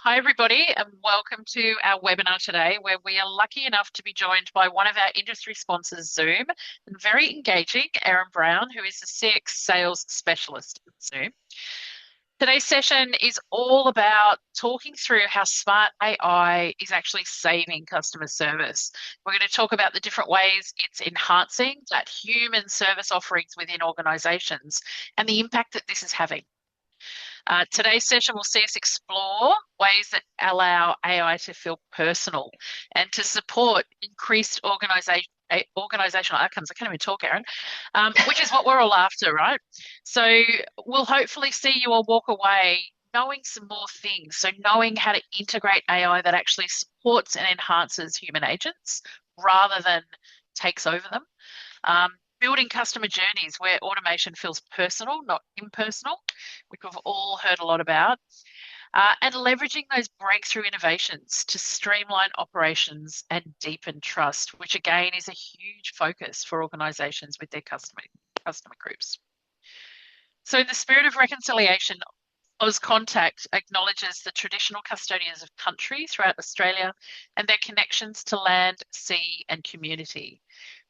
Hi, everybody, and welcome to our webinar today, where we are lucky enough to be joined by one of our industry sponsors, Zoom, and very engaging, Erin Brown, who is the CX sales specialist at Zoom. Today's session is all about talking through how smart AI is actually saving customer service. We're going to talk about the different ways it's enhancing that human service offerings within organisations and the impact that this is having. Today's session will see us explore ways that allow AI to feel personal and to support increased organizational outcomes. I can't even talk, Erin, which is what we're all after, right? So we'll hopefully see you all walk away knowing some more things. So knowing how to integrate AI that actually supports and enhances human agents rather than takes over them. Building customer journeys where automation feels personal, not impersonal, which we've all heard a lot about, and leveraging those breakthrough innovations to streamline operations and deepen trust, which again is a huge focus for organisations with their customer groups. So in the spirit of reconciliation, Auscontact acknowledges the traditional custodians of country throughout Australia and their connections to land, sea and community.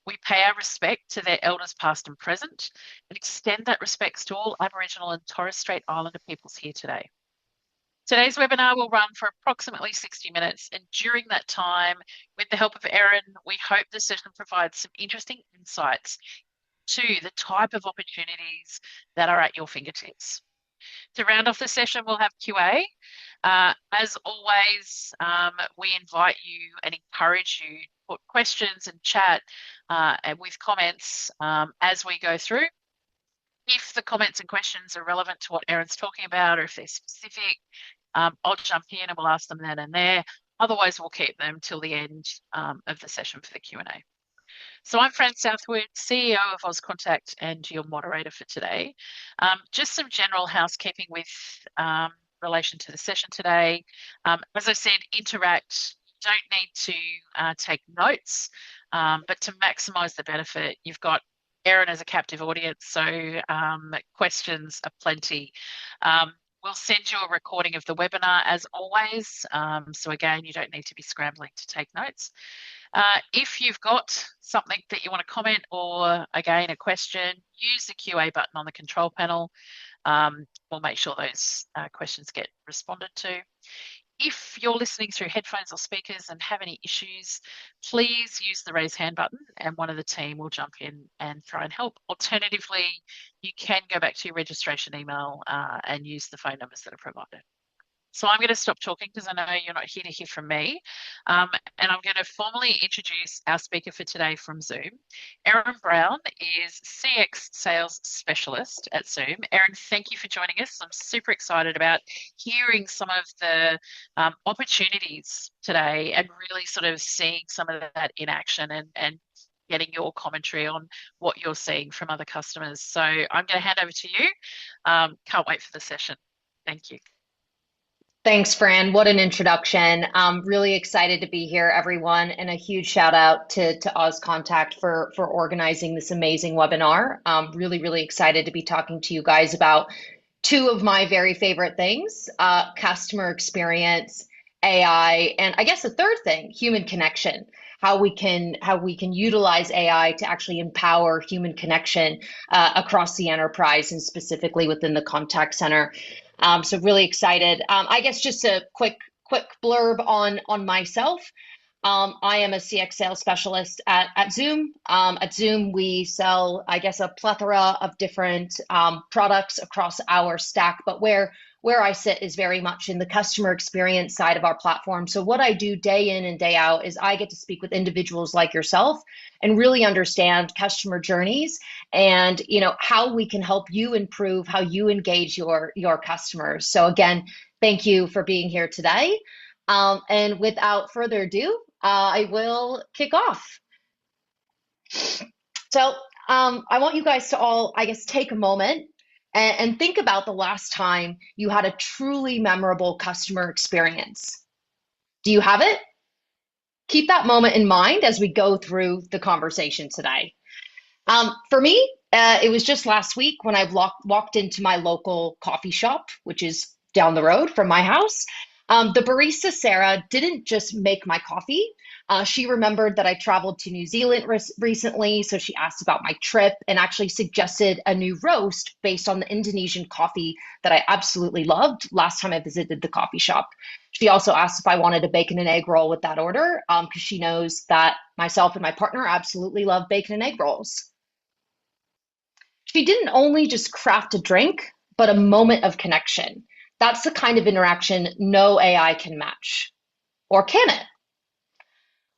We pay our respect to their elders past and present and extend that respect to all Aboriginal and Torres Strait Islander peoples here today. Today's webinar will run for approximately 60 minutes, and during that time, with the help of Erin, we hope the session provides some interesting insights to the type of opportunities that are at your fingertips. To round off the session, we'll have QA. As always, we invite you and encourage you to put questions and chat and with comments as we go through. If the comments and questions are relevant to what Erin's talking about, or if they're specific, I'll jump in and we'll ask them then and there. Otherwise, we'll keep them till the end of the session for the Q&A. So I'm Fran Southwood, CEO of Auscontact and your moderator for today. Just some general housekeeping with relation to the session today. As I said, interact. You don't need to take notes, but to maximise the benefit, you've got Erin as a captive audience, so questions are plenty. We'll send you a recording of the webinar as always. So again, you don't need to be scrambling to take notes. If you've got something that you want to comment or again, a question, use the QA button on the control panel. We'll make sure those questions get responded to. If you're listening through headphones or speakers and have any issues, please use the raise hand button and one of the team will jump in and try and help. Alternatively, you can go back to your registration email and use the phone numbers that are provided. So I'm going to stop talking because I know you're not here to hear from me. And I'm going to formally introduce our speaker for today from Zoom. Erin Brown is CX Sales Specialist at Zoom. Erin, thank you for joining us. I'm super excited about hearing some of the opportunities today and really sort of seeing some of that in action and getting your commentary on what you're seeing from other customers. So I'm going to hand over to you. Can't wait for the session. Thank you. Thanks, Fran. What an introduction. I'm really excited to be here, everyone, and a huge shout out to Auscontact for organizing this amazing webinar. I'm really excited to be talking to you guys about two of my very favorite things, customer experience, AI, and I guess the third thing, human connection. How we can utilize AI to actually empower human connection across the enterprise and specifically within the contact center. So really excited. I guess just a quick blurb on myself. I am a CX sales specialist at Zoom. At Zoom, we sell, I guess, a plethora of different products across our stack, but where I sit is very much in the customer experience side of our platform. So what I do day in and day out is I get to speak with individuals like yourself and really understand customer journeys and how we can help you improve how you engage your customers. So again, thank you for being here today. And without further ado, I will kick off. So I want you guys to all, I guess, take a moment and think about the last time you had a truly memorable customer experience. Do you have it? Keep that moment in mind as we go through the conversation today. For me, it was just last week when I walked into my local coffee shop, which is down the road from my house. The barista, Sarah, didn't just make my coffee. She remembered that I traveled to New Zealand recently, so she asked about my trip and actually suggested a new roast based on the Indonesian coffee that I absolutely loved last time I visited the coffee shop. She also asked if I wanted a bacon and egg roll with that order, because she knows that myself and my partner absolutely love bacon and egg rolls. She didn't only just craft a drink, but a moment of connection. That's the kind of interaction no AI can match. Or can it?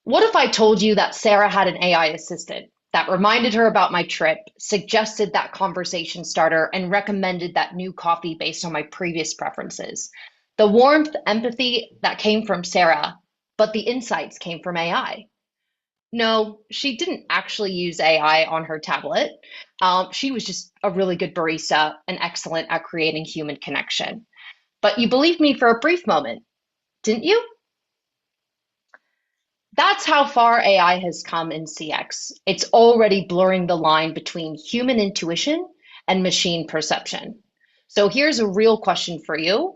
What if I told you that Sarah had an AI assistant that reminded her about my trip, suggested that conversation starter, and recommended that new coffee based on my previous preferences? The warmth, empathy that came from Sarah, but the insights came from AI. No, she didn't actually use AI on her tablet. She was just a really good barista and excellent at creating human connection. But you believed me for a brief moment, didn't you? That's how far AI has come in CX. It's already blurring the line between human intuition and machine perception. So here's a real question for you.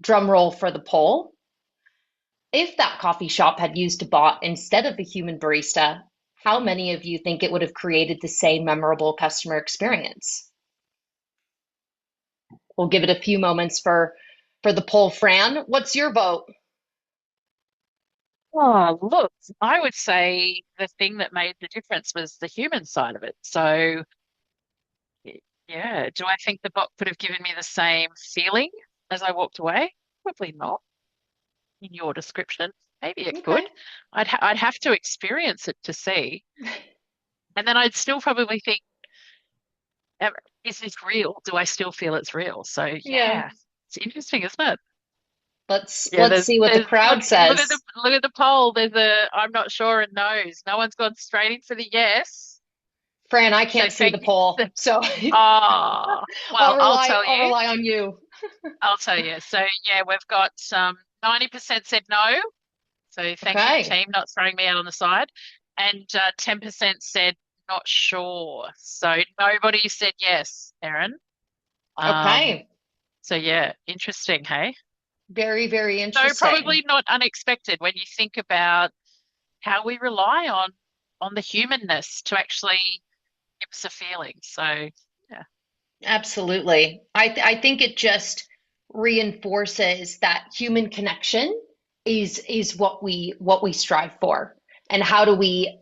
Drum roll for the poll. If that coffee shop had used a bot instead of a human barista, how many of you think it would have created the same memorable customer experience? We'll give it a few moments for the poll. Fran, what's your vote? Oh, look, I would say the thing that made the difference was the human side of it. So, yeah, do I think the bot could have given me the same feeling as I walked away? Probably not in your description. Maybe it Okay. could. I'd have to experience it to see. And then I'd still probably think, "Am- is this real? Do I still feel it's real?" So, Yeah. yeah, it's interesting, isn't it? Yeah, Let's see what the crowd says. look at the poll. There's a I'm not sure and no's. No one's gone straight in for the yes. Fran, I So can't see thank the poll, so oh well, I'll rely on you. I'll tell you. So yeah, we've got 90% said no. So thank you, Okay. team, not throwing me out on the side. And 10% said not sure. So nobody said yes, Erin. Um, Okay. so yeah, interesting, hey? Very, very So interesting. probably not unexpected when you think about how we rely on the humanness to actually give us a feeling. So yeah. Absolutely. I think it just reinforces that human connection is what we strive for. And how do we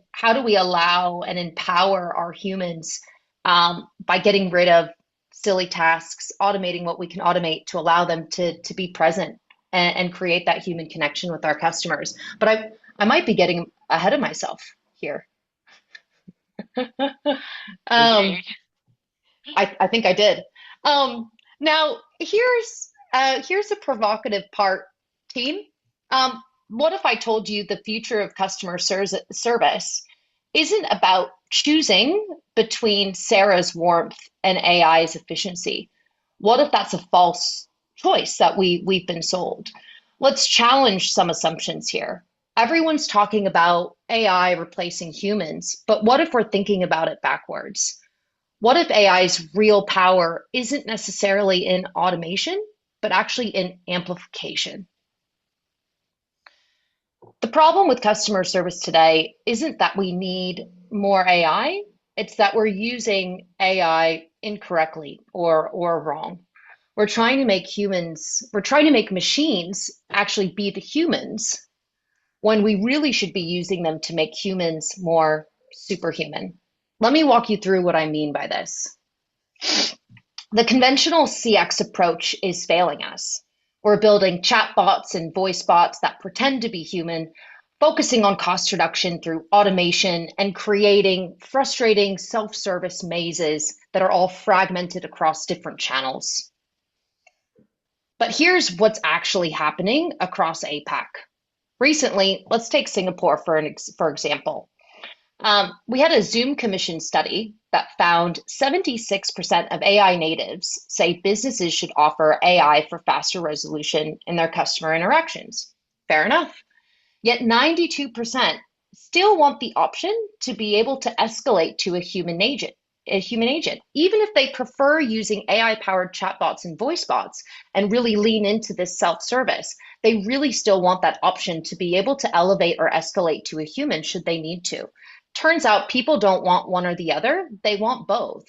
allow and empower our humans by getting rid of silly tasks, automating what we can automate to allow them to be present and create that human connection with our customers. But I might be getting ahead of myself here. Did you? Um, I think I did. Now here's a provocative part, team. What if I told you the future of service isn't about choosing between Sarah's warmth and AI's efficiency? What if that's a false choice that we've been sold? Let's challenge some assumptions here. Everyone's talking about AI replacing humans, but what if we're thinking about it backwards? What if AI's real power isn't necessarily in automation, but actually in amplification? The problem with customer service today isn't that we need more AI, it's that we're using AI incorrectly or wrong. We're trying to make machines actually be the humans when we really should be using them to make humans more superhuman. Let me walk you through what I mean by this. The conventional CX approach is failing us. We're building chatbots and voice bots that pretend to be human, focusing on cost reduction through automation and creating frustrating self-service mazes that are all fragmented across different channels. But here's what's actually happening across APAC. Recently, let's take Singapore for example. We had a Zoom Commission study that found 76% of AI natives say businesses should offer AI for faster resolution in their customer interactions. Fair enough. Yet 92% still want the option to be able to escalate to a human agent. a human agent. Even if they prefer using AI-powered chatbots and voice bots and really lean into this self-service, they really still want that option to be able to elevate or escalate to a human should they need to. Turns out people don't want one or the other, they want both.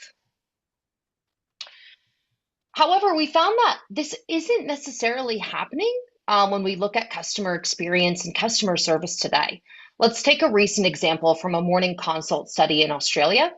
However, we found that this isn't necessarily happening when we look at customer experience and customer service today. Let's take a recent example from a morning consult study in Australia.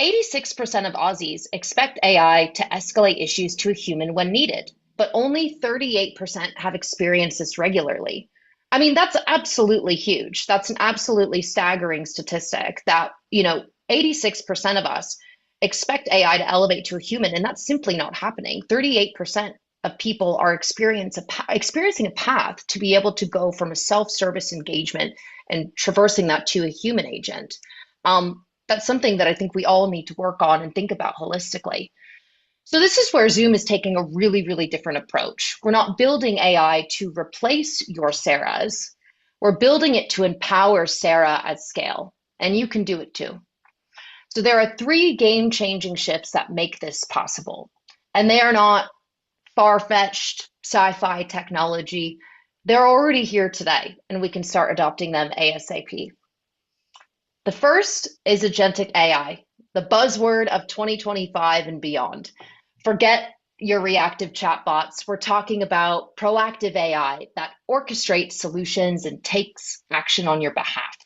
86% of Aussies expect AI to escalate issues to a human when needed, but only 38% have experienced this regularly. I mean, that's absolutely huge. That's an absolutely staggering statistic that, 86% of us expect AI to elevate to a human, and that's simply not happening. 38% of people are experiencing a path to be able to go from a self-service engagement and traversing that to a human agent. That's something that I think we all need to work on and think about holistically. So this is where Zoom is taking a really, really different approach. We're not building AI to replace your Sarahs. We're building it to empower Sarah at scale, and you can do it too. So there are three game-changing shifts that make this possible, and they are not far-fetched sci-fi technology. They're already here today, and we can start adopting them ASAP. The first is agentic AI, the buzzword of 2025 and beyond. Forget your reactive chatbots. We're talking about proactive AI that orchestrates solutions and takes action on your behalf.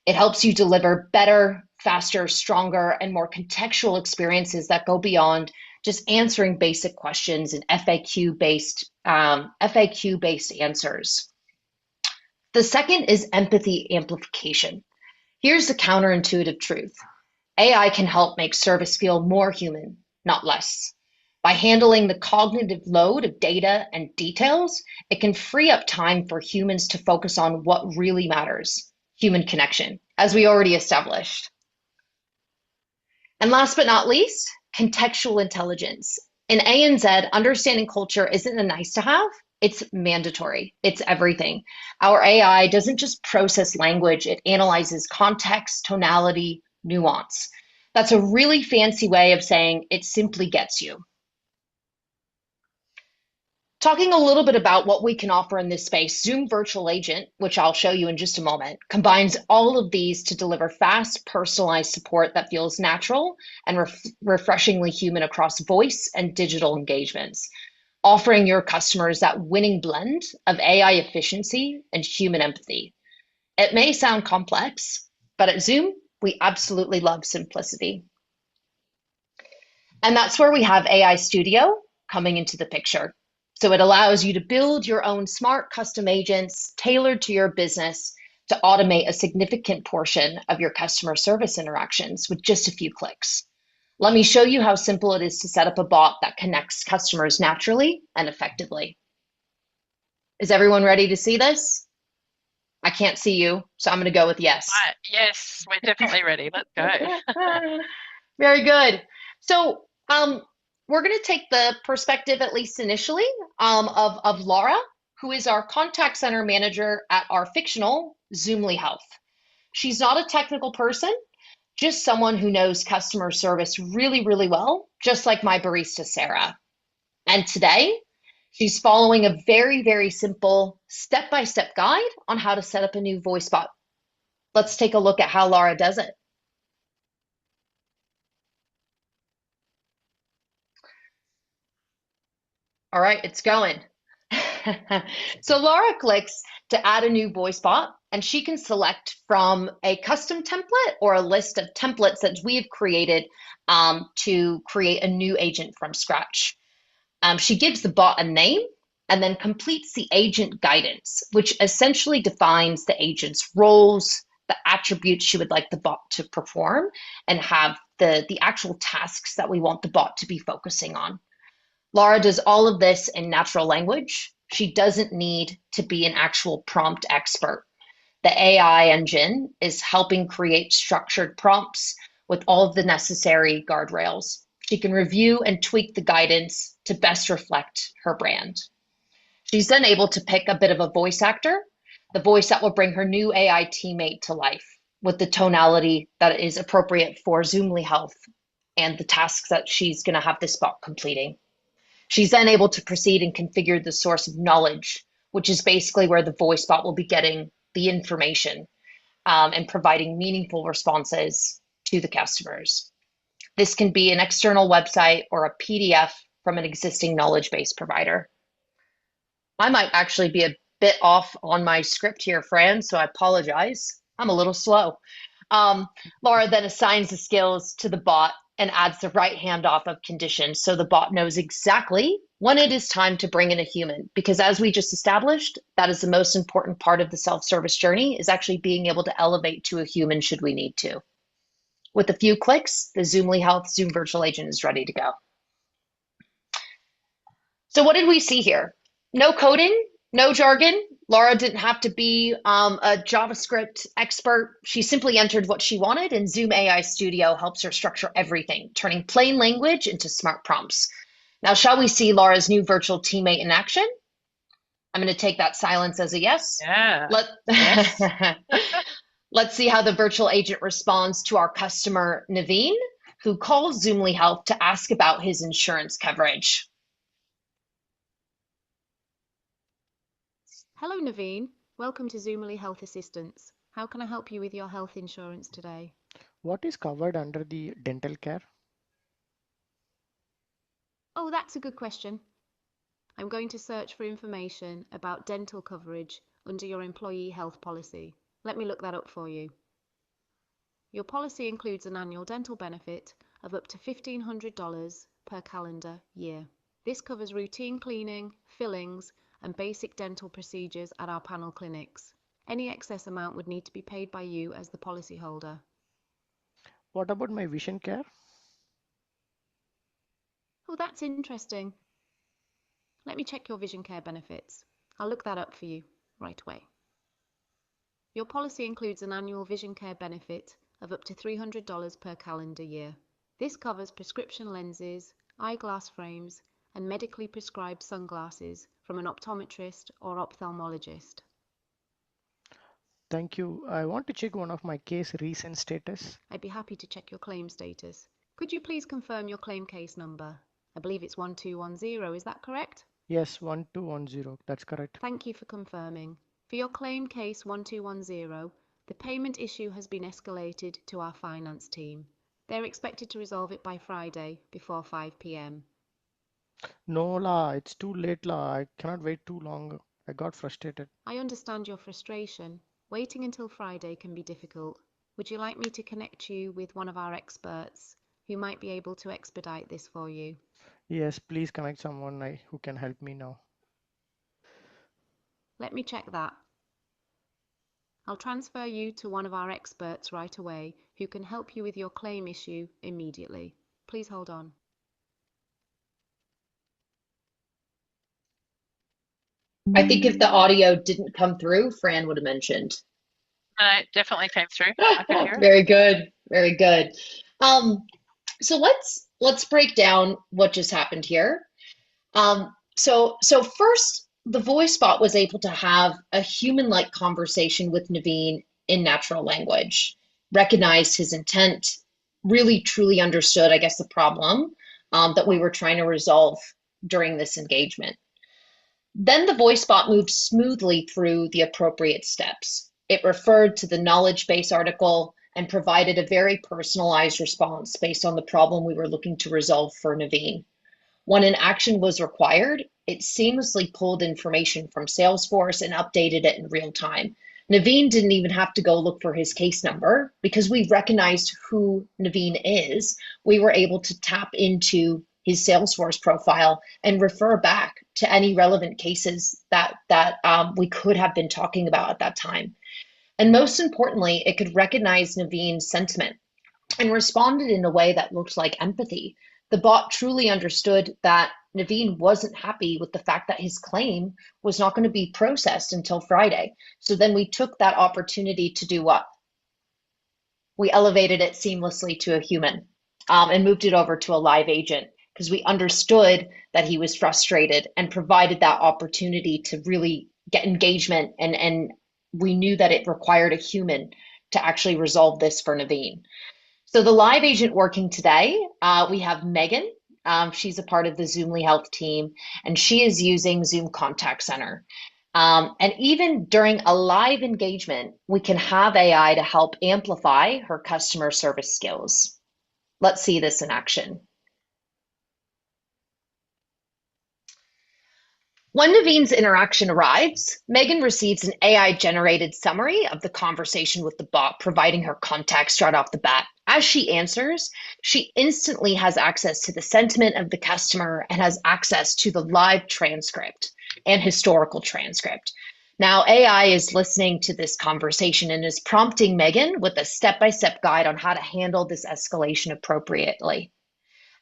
It helps you deliver better, faster, stronger, and more contextual experiences that go beyond just answering basic questions and FAQ-based answers. The second is empathy amplification. Here's the counterintuitive truth. AI can help make service feel more human, not less. By handling the cognitive load of data and details, it can free up time for humans to focus on what really matters, human connection, as we already established. And last but not least, contextual intelligence. In ANZ, understanding culture isn't a nice to have, it's mandatory. It's everything. Our AI doesn't just process language, it analyzes context, tonality, nuance. That's a really fancy way of saying it simply gets you. Talking a little bit about what we can offer in this space, Zoom Virtual Agent, which I'll show you in just a moment, combines all of these to deliver fast, personalized support that feels natural and refreshingly human across voice and digital engagements, offering your customers that winning blend of AI efficiency and human empathy. It may sound complex, but at Zoom, we absolutely love simplicity. And that's where we have AI Studio coming into the picture. So it allows you to build your own smart custom agents tailored to your business to automate a significant portion of your customer service interactions with just a few clicks. Let me show you how simple it is to set up a bot that connects customers naturally and effectively. Is everyone ready to see this? I can't see you, so I'm going to go with yes. Yes, we're definitely ready. Let's go. Very good. So we're going to take the perspective, at least initially, of Laura, who is our contact center manager at our fictional Zoomly Health. She's not a technical person, just someone who knows customer service really, really well, just like my barista, Sarah. And today, she's following a very, very simple step-by-step guide on how to set up a new voice bot. Let's take a look at how Laura does it. All right, it's going. So Laura clicks to add a new voice bot, and she can select from a custom template or a list of templates that we've created to create a new agent from scratch. She gives the bot a name and then completes the agent guidance, which essentially defines the agent's roles, the attributes she would like the bot to perform, and have the actual tasks that we want the bot to be focusing on. Laura does all of this in natural language. She doesn't need to be an actual prompt expert. The AI engine is helping create structured prompts with all of the necessary guardrails. She can review and tweak the guidance to best reflect her brand. She's then able to pick a bit of a voice actor, the voice that will bring her new AI teammate to life with the tonality that is appropriate for Zoomly Health and the tasks that she's going to have this bot completing. She's then able to proceed and configure the source of knowledge, which is basically where the voice bot will be getting the information and providing meaningful responses to the customers. This can be an external website or a PDF from an existing knowledge base provider. I might actually be a bit off on my script here, Fran, so I apologize. I'm a little slow. Um, Laura then assigns the skills to the bot and adds the right handoff of conditions so the bot knows exactly when it is time to bring in a human. Because as we just established, that is the most important part of the self-service journey, is actually being able to elevate to a human should we need to. With a few clicks, the Zoomly Health Zoom virtual agent is ready to go. So what did we see here? No coding, no jargon. Laura didn't have to be a JavaScript expert. She simply entered what she wanted, and Zoom AI Studio helps her structure everything, turning plain language into smart prompts. Now, shall we see Laura's new virtual teammate in action? I'm going to take that silence as a yes. Yeah. Yes. Let's see how the virtual agent responds to our customer, Naveen, who calls Zoomly Health to ask about his insurance coverage. Hello, Naveen. Welcome to Zoomly Health Assistance. How can I help you with your health insurance today? What is covered under the dental care? Oh, that's a good question. I'm going to search for information about dental coverage under your employee health policy. Let me look that up for you. Your policy includes an annual dental benefit of up to $1,500 per calendar year. This covers routine cleaning, fillings, and basic dental procedures at our panel clinics. Any excess amount would need to be paid by you as the policyholder. What about my vision care? Oh, that's interesting. Let me check your vision care benefits. I'll look that up for you right away. Your policy includes an annual vision care benefit of up to $300 per calendar year. This covers prescription lenses, eyeglass frames, and medically prescribed sunglasses from an optometrist or ophthalmologist. Thank you. I want to check one of my case recent status. I'd be happy to check your claim status. Could you please confirm your claim case number? I believe it's 1210, is that correct? Yes, 1210. That's correct. Thank you for confirming. For your claim case 1210, the payment issue has been escalated to our finance team. They're expected to resolve it by Friday before 5 p.m. No la, it's too late la. I cannot wait too long. I got frustrated. I understand your frustration. Waiting until Friday can be difficult. Would you like me to connect you with one of our experts who might be able to expedite this for you? Yes, please connect someone who can help me now. Let me check that. I'll transfer you to one of our experts right away who can help you with your claim issue immediately. Please hold on. I think if the audio didn't come through, Fran would have mentioned. It definitely came through. I could hear it. Very good, very good. So let's break down what just happened here. So first, the voice bot was able to have a human-like conversation with Naveen in natural language, recognized his intent, really truly understood, I guess, the problem that we were trying to resolve during this engagement. Then the voice bot moved smoothly through the appropriate steps. It referred to the knowledge base article and provided a very personalized response based on the problem we were looking to resolve for Naveen. When an action was required, it seamlessly pulled information from Salesforce and updated it in real time. Naveen didn't even have to go look for his case number because we recognized who Naveen is. We were able to tap into his Salesforce profile and refer back to any relevant cases that we could have been talking about at that time. And most importantly, it could recognize Naveen's sentiment and responded in a way that looked like empathy. The bot truly understood that Naveen wasn't happy with the fact that his claim was not going to be processed until Friday. So then we took that opportunity to do what? We elevated it seamlessly to a human and moved it over to a live agent because we understood that he was frustrated and provided that opportunity to really get engagement, and we knew that it required a human to actually resolve this for Naveen. So the live agent working today, we have Megan. She's a part of the Zoomly Health team, and she is using Zoom Contact Center. And even during a live engagement, we can have AI to help amplify her customer service skills. Let's see this in action. When Naveen's interaction arrives, Megan receives an AI-generated summary of the conversation with the bot, providing her context right off the bat. As she answers, she instantly has access to the sentiment of the customer and has access to the live transcript and historical transcript. Now, AI is listening to this conversation and is prompting Megan with a step-by-step guide on how to handle this escalation appropriately.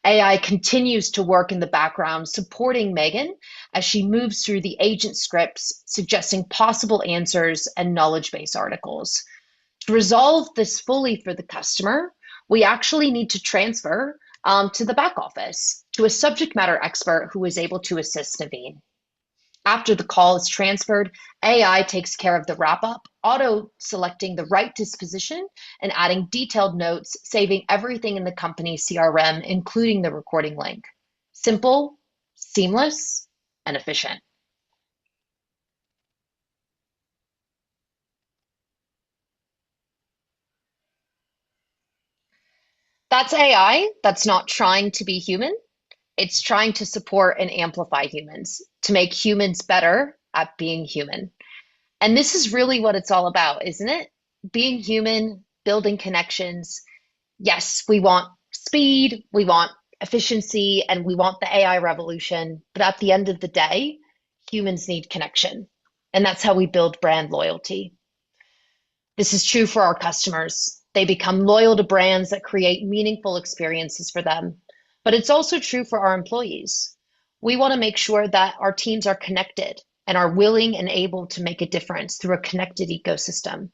AI continues to work in the background, supporting Megan as she moves through the agent scripts, suggesting possible answers and knowledge base articles. To resolve this fully for the customer, we actually need to transfer to the back office to a subject matter expert who is able to assist Naveen. After the call is transferred, AI takes care of the wrap-up, auto-selecting the right disposition and adding detailed notes, saving everything in the company's CRM, including the recording link. Simple, seamless, and efficient. That's AI that's not trying to be human. It's trying to support and amplify humans, to make humans better at being human. And this is really what it's all about, isn't it? Being human, building connections. Yes, we want speed, we want efficiency, and we want the AI revolution. But at the end of the day, humans need connection. And that's how we build brand loyalty. This is true for our customers. They become loyal to brands that create meaningful experiences for them. But it's also true for our employees. We want to make sure that our teams are connected and are willing and able to make a difference through a connected ecosystem.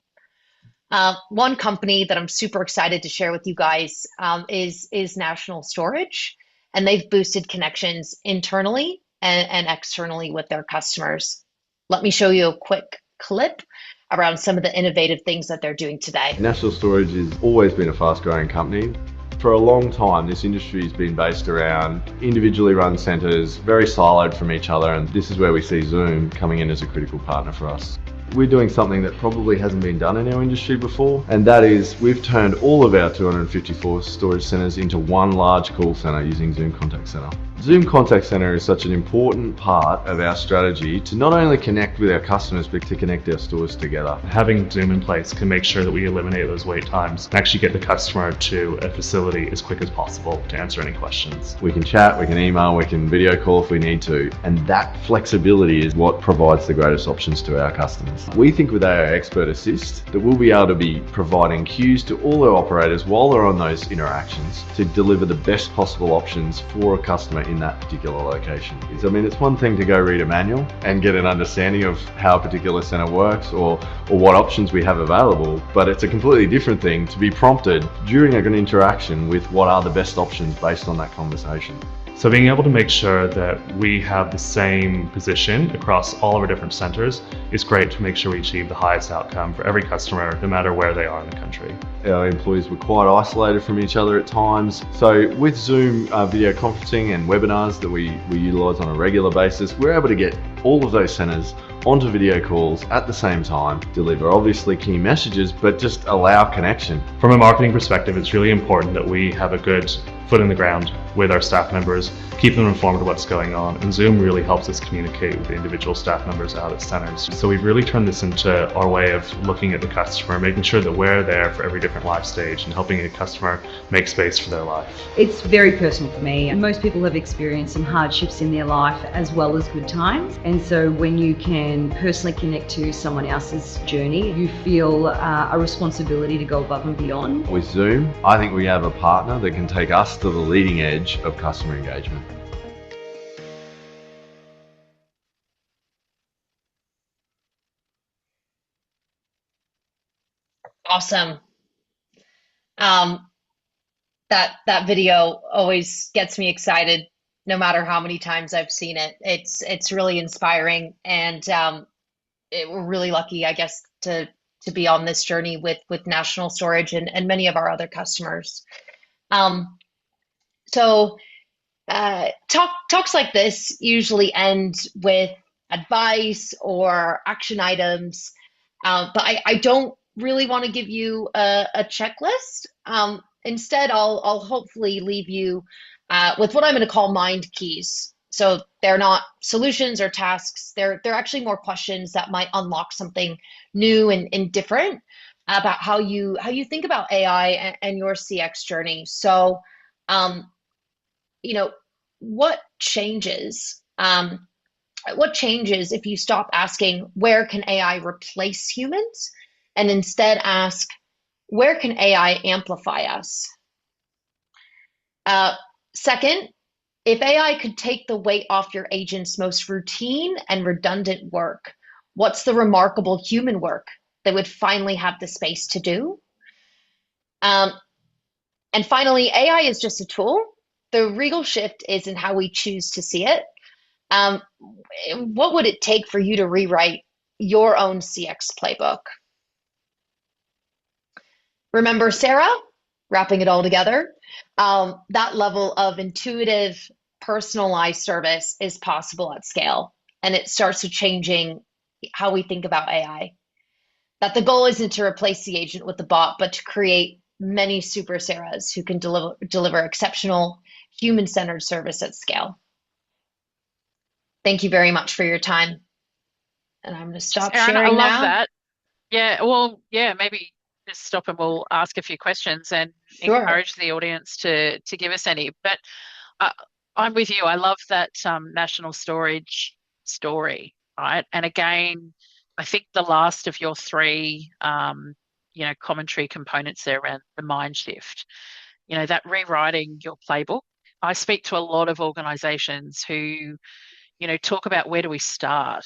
One company that I'm super excited to share with you guys is National Storage, and they've boosted connections internally and externally with their customers. Let me show you a quick clip around some of the innovative things that they're doing today. National Storage has always been a fast-growing company. For a long time, this industry has been based around individually run centres, very siloed from each other, and this is where we see Zoom coming in as a critical partner for us. We're doing something that probably hasn't been done in our industry before, and that is we've turned all of our 254 storage centres into one large call centre using Zoom Contact Centre. Zoom Contact Center is such an important part of our strategy to not only connect with our customers, but to connect our stores together. Having Zoom in place can make sure that we eliminate those wait times and actually get the customer to a facility as quick as possible to answer any questions. We can chat, we can email, we can video call if we need to, and that flexibility is what provides the greatest options to our customers. We think with our Expert Assist that we'll be able to be providing cues to all our operators while they're on those interactions to deliver the best possible options for a customer in that particular location. I mean, it's one thing to go read a manual and get an understanding of how a particular center works or what options we have available, but it's a completely different thing to be prompted during an interaction with what are the best options based on that conversation. So being able to make sure that we have the same position across all of our different centers is great to make sure we achieve the highest outcome for every customer, no matter where they are in the country. Our employees were quite isolated from each other at times. So with Zoom video conferencing and webinars that we utilize on a regular basis, we're able to get all of those centers onto video calls at the same time, deliver obviously key messages, but just allow connection. From a marketing perspective, it's really important that we have a good foot in the ground with our staff members, keep them informed of what's going on, and Zoom really helps us communicate with the individual staff members out at centers. So we've really turned this into our way of looking at the customer, making sure that we're there for every different life stage and helping a customer make space for their life. It's very personal for me. Most people have experienced some hardships in their life as well as good times, and so when you can personally connect to someone else's journey, you feel a responsibility to go above and beyond. With Zoom, I think we have a partner that can take us to the leading edge of customer engagement. Awesome. That video always gets me excited, no matter how many times I've seen it. It's really inspiring, and we're really lucky, I guess, to to be on this journey with National Storage and many of our other customers. So talks like this usually end with advice or action items, but I don't really want to give you a checklist. Instead, I'll hopefully leave you with what I'm going to call mind keys. So they're not solutions or tasks. They're actually more questions that might unlock something new and different about how you think about AI and your CX journey. So, what changes? What changes if you stop asking, where can AI replace humans? And instead ask, where can AI amplify us? Second, if AI could take the weight off your agent's most routine and redundant work, what's the remarkable human work they would finally have the space to do? And finally, AI is just a tool. The real shift is in how we choose to see it. What would it take for you to rewrite your own CX playbook? Remember Sarah, wrapping it all together? That level of intuitive, personalized service is possible at scale, and it starts with changing how we think about AI. That the goal isn't to replace the agent with the bot, but to create many super Sarahs who can deliver exceptional human-centered service at scale. Thank you very much for your time. And I'm going to stop Erin, I sharing love now. that. Yeah, well, yeah, maybe just stop and we'll ask a few questions and Sure. encourage the audience to give us any. But I'm with you. I love that national storage story, right? And again, I think the last of your three, commentary components there around the mind shift, that rewriting your playbook. I speak to a lot of organizations who, talk about where do we start?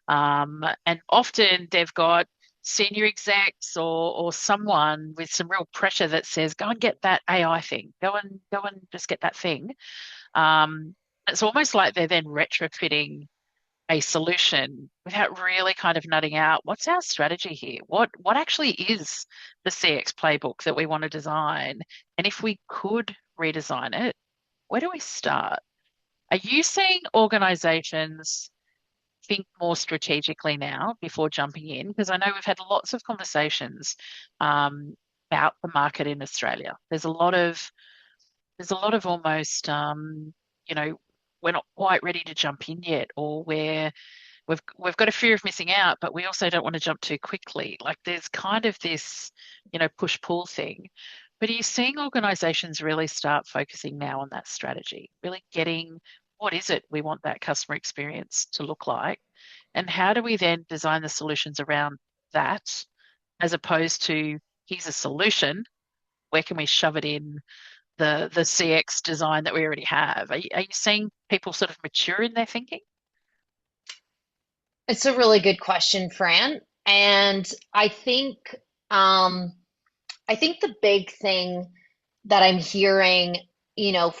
And often they've got senior execs or someone with some real pressure that says, go and get that AI thing. Go and just get that thing. It's almost like they're then retrofitting a solution without really kind of nutting out what's our strategy here? What actually is the CX playbook that we want to design? And if we could redesign it, where do we start? Are you seeing organizations think more strategically now before jumping in? Because I know we've had lots of conversations about the market in Australia. There's a lot of almost we're not quite ready to jump in yet, or we've got a fear of missing out, but we also don't want to jump too quickly. Like there's kind of this, push-pull thing. But are you seeing organizations really start focusing now on that strategy, really getting what is it we want that customer experience to look like? And how do we then design the solutions around that, as opposed to here's a solution, where can we shove it in the CX design that we already have? Are you seeing people sort of mature in their thinking? It's a really good question, Fran. And I think the big thing that I'm hearing,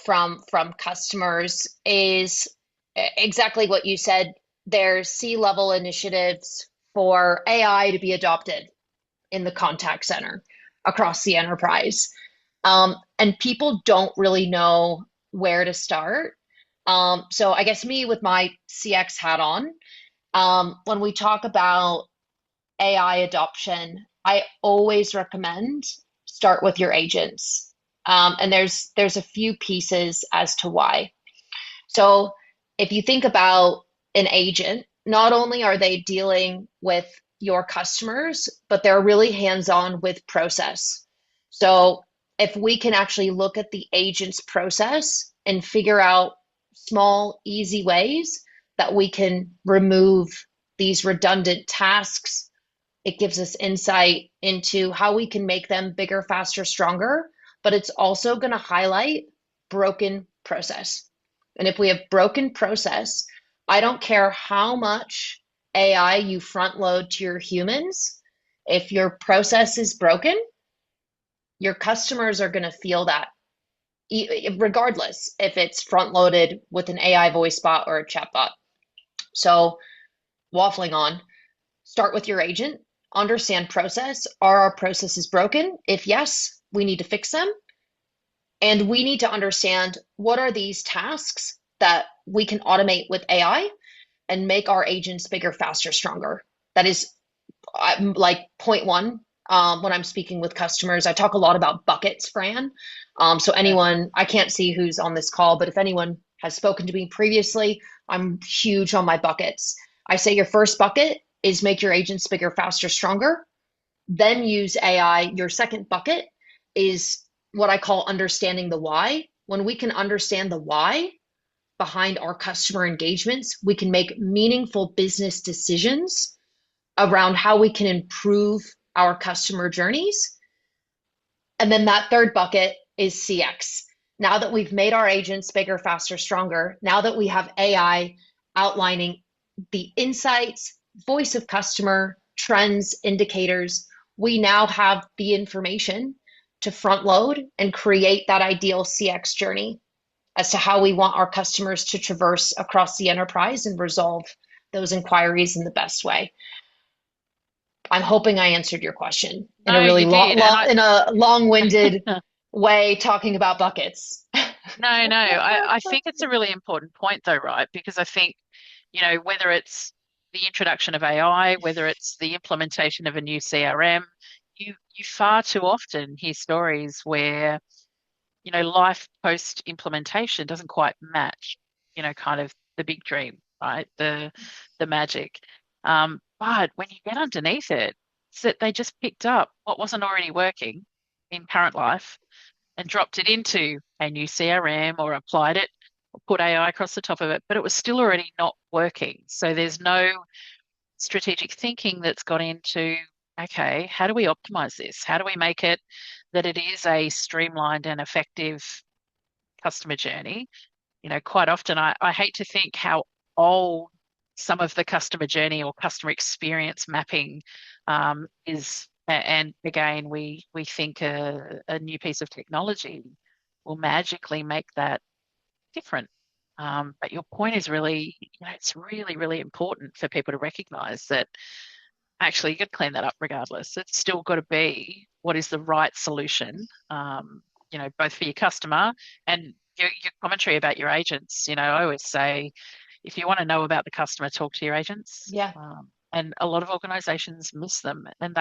from customers is exactly what you said. There's C-level initiatives for AI to be adopted in the contact center across the enterprise. And people don't really know where to start. So I guess me with my CX hat on, when we talk about AI adoption, I always recommend start with your agents. And there's a few pieces as to why. So if you think about an agent, not only are they dealing with your customers, but they're really hands-on with process. So if we can actually look at the agent's process and figure out small, easy ways that we can remove these redundant tasks, it gives us insight into how we can make them bigger, faster, stronger, but it's also going to highlight broken process. And if we have broken process, I don't care how much AI you front load to your humans, if your process is broken, your customers are going to feel that, regardless if it's front loaded with an AI voice bot or a chat bot. So waffling on, start with your agent, understand process. Are our processes broken? If yes, we need to fix them. And we need to understand what are these tasks that we can automate with AI and make our agents bigger, faster, stronger. That is like point one. When I'm speaking with customers, I talk a lot about buckets, Fran. So anyone, I can't see who's on this call, but if anyone has spoken to me previously, I'm huge on my buckets. I say your first bucket is make your agents bigger, faster, stronger. Then use AI. Your second bucket is what I call understanding the why. When we can understand the why behind our customer engagements, we can make meaningful business decisions around how we can improve our customer journeys. And then that third bucket is CX. Now that we've made our agents bigger, faster, stronger, now that we have AI outlining the insights, voice of customer, trends, indicators, we now have the information to front load and create that ideal CX journey as to how we want our customers to traverse across the enterprise and resolve those inquiries in the best way. I'm hoping I answered your question in No, a really you did. in a long-winded way, talking about buckets. No, I think it's a really important point though, right? Because I think, whether it's the introduction of AI, whether it's the implementation of a new CRM, you far too often hear stories where, life post implementation doesn't quite match, kind of the big dream, right? The magic. But when you get underneath it, it's that they just picked up what wasn't already working in current life and dropped it into a new CRM or applied it or put AI across the top of it, but it was still already not working. So there's no strategic thinking that's got into, okay, how do we optimize this? How do we make it that it is a streamlined and effective customer journey? Quite often I hate to think how old some of the customer journey or customer experience mapping is. And again, we think a new piece of technology will magically make that different. But your point is really, it's really, really important for people to recognize that actually you got to clean that up regardless. It's still got to be what is the right solution, both for your customer and your commentary about your agents. I always say, if you want to know about the customer, talk to your agents. Yeah. And a lot of organizations miss them. And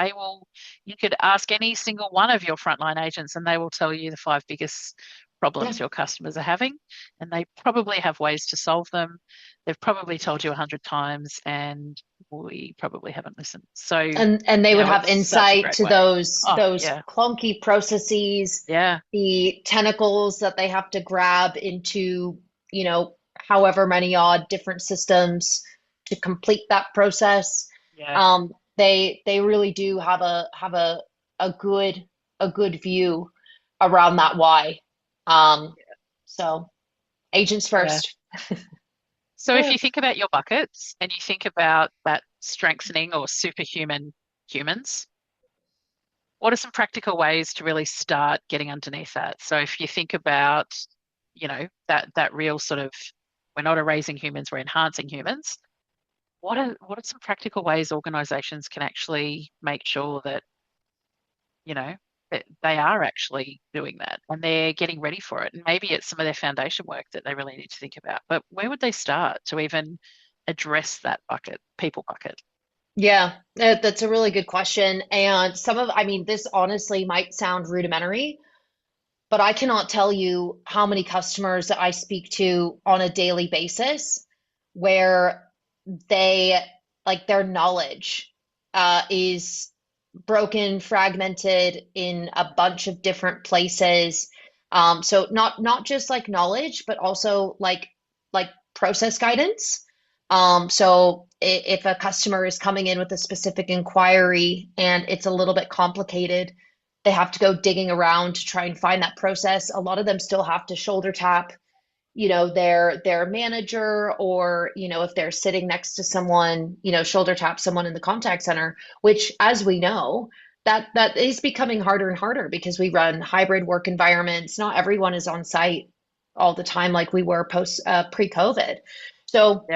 you could ask any single one of your frontline agents and they will tell you the 5 biggest problems your customers are having. And they probably have ways to solve them. They've probably told you 100 times and we probably haven't listened. So and they would have insight to those clunky processes, the tentacles that they have to grab into, however many odd different systems to complete that process. They really do have a good view around that why. So agents first. So if you think about your buckets and you think about that strengthening or superhuman humans, what are some practical ways to really start getting underneath that? So if you think about, that real sort of, we're not erasing humans, we're enhancing humans. What are some practical ways organizations can actually make sure that, that they are actually doing that and they're getting ready for it? And maybe it's some of their foundation work that they really need to think about. But where would they start to even address that people bucket? Yeah, that's a really good question. And this honestly might sound rudimentary, but I cannot tell you how many customers that I speak to on a daily basis where their knowledge is broken, fragmented in a bunch of different places. So not just like knowledge, but also like process guidance. So if a customer is coming in with a specific inquiry and it's a little bit complicated, they have to go digging around to try and find that process. A lot of them still have to shoulder tap, their manager, or, if they're sitting next to someone, shoulder tap someone in the contact center, which, as we know, that is becoming harder and harder because we run hybrid work environments. Not everyone is on site all the time like we were pre-COVID. So